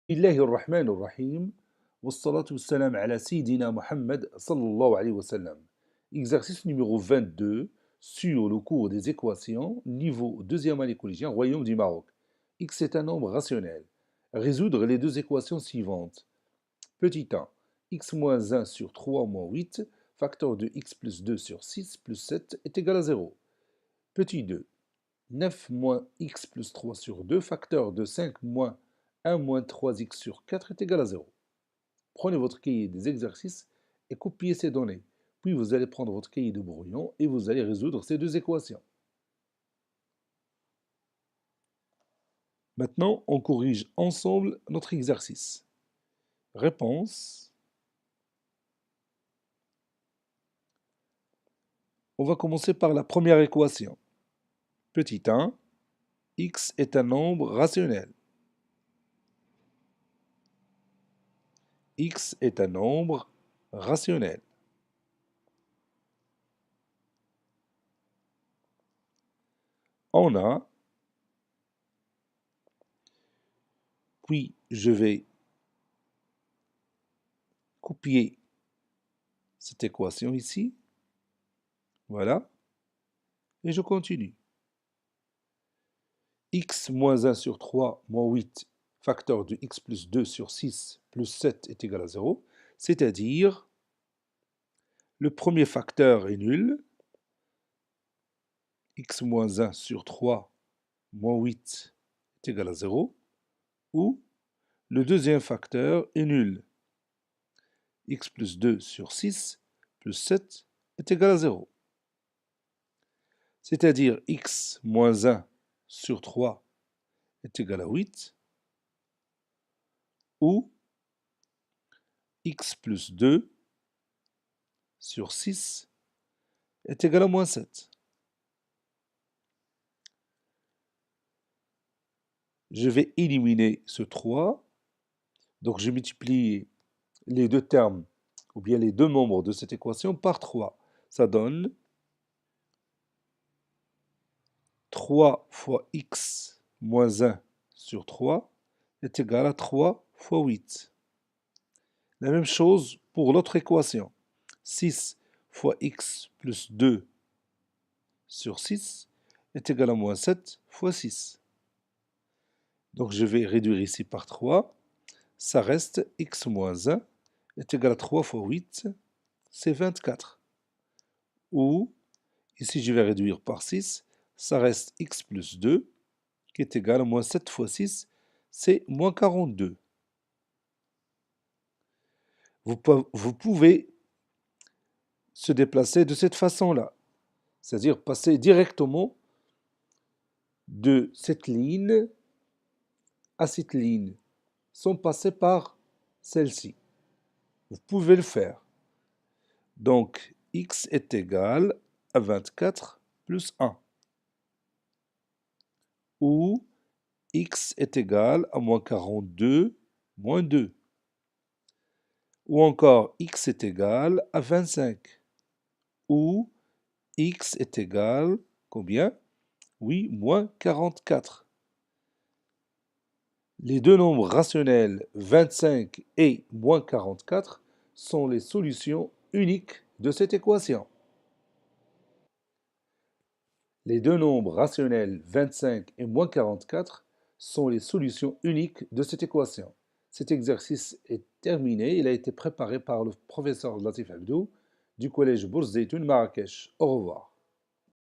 الله الرحمن الرحيم والصلاة والسلام على سيدنا Mohammed sallallahu alayhi wa sallam. Exercice numéro 22 sur le cours des équations, niveau deuxième année collégien, Royaume du Maroc. X est un nombre rationnel. Résoudre les deux équations suivantes. Petit 1, x moins 1 sur 3 moins 8, facteur de x plus 2 sur 6 plus 7 est égal à 0. Petit 2, 9 moins x plus 3 sur 2, facteur de 5 moins 1 moins 3x sur 4 est égal à 0. Prenez votre cahier des exercices et copiez ces données. Puis vous allez prendre votre cahier de brouillon et vous allez résoudre ces deux équations. Maintenant, on corrige ensemble notre exercice. Réponse. On va commencer par la première équation. Petit 1, x est un nombre rationnel. X est un nombre rationnel. On a, puis je vais copier cette équation ici, voilà, et je continue. X moins 1 sur 3 moins 8, facteur de x plus 2 sur 6 plus 7 est égal à 0, c'est-à-dire le premier facteur est nul, x moins 1 sur 3 moins 8 est égal à 0, ou le deuxième facteur est nul, x plus 2 sur 6 plus 7 est égal à 0. C'est-à-dire x moins 1 sur 3 est égal à 8, ou x plus 2 sur 6 est égal à moins 7. Je vais éliminer ce 3, donc je multiplie les deux termes, ou bien les deux membres de cette équation par 3. Ça donne 3 fois x moins 1 sur 3 est égal à 3 fois 8. La même chose pour l'autre équation. 6 fois x plus 2 sur 6 est égal à moins 7 fois 6. Donc je vais réduire ici par 3. Ça reste x moins 1 est égal à 3 fois 8, c'est 24. Ou, ici je vais réduire par 6, ça reste x plus 2 qui est égal à moins 7 fois 6, c'est moins 42. Vous pouvez se déplacer de cette façon-là, c'est-à-dire passer directement de cette ligne à cette ligne, sans passer par celle-ci. Vous pouvez le faire. Donc, x est égal à 24 plus 1. Ou x est égal à moins 42 moins 2. Ou encore x est égal à 25. Ou x est égal, combien? Oui, moins 44. Les deux nombres rationnels 25 et moins 44 sont les solutions uniques de cette équation. Les deux nombres rationnels 25 et moins 44 sont les solutions uniques de cette équation. Cet exercice est terminé. Il a été préparé par le professeur Latif Abdou du collège Bourse Zeytoun Marrakech. Au revoir.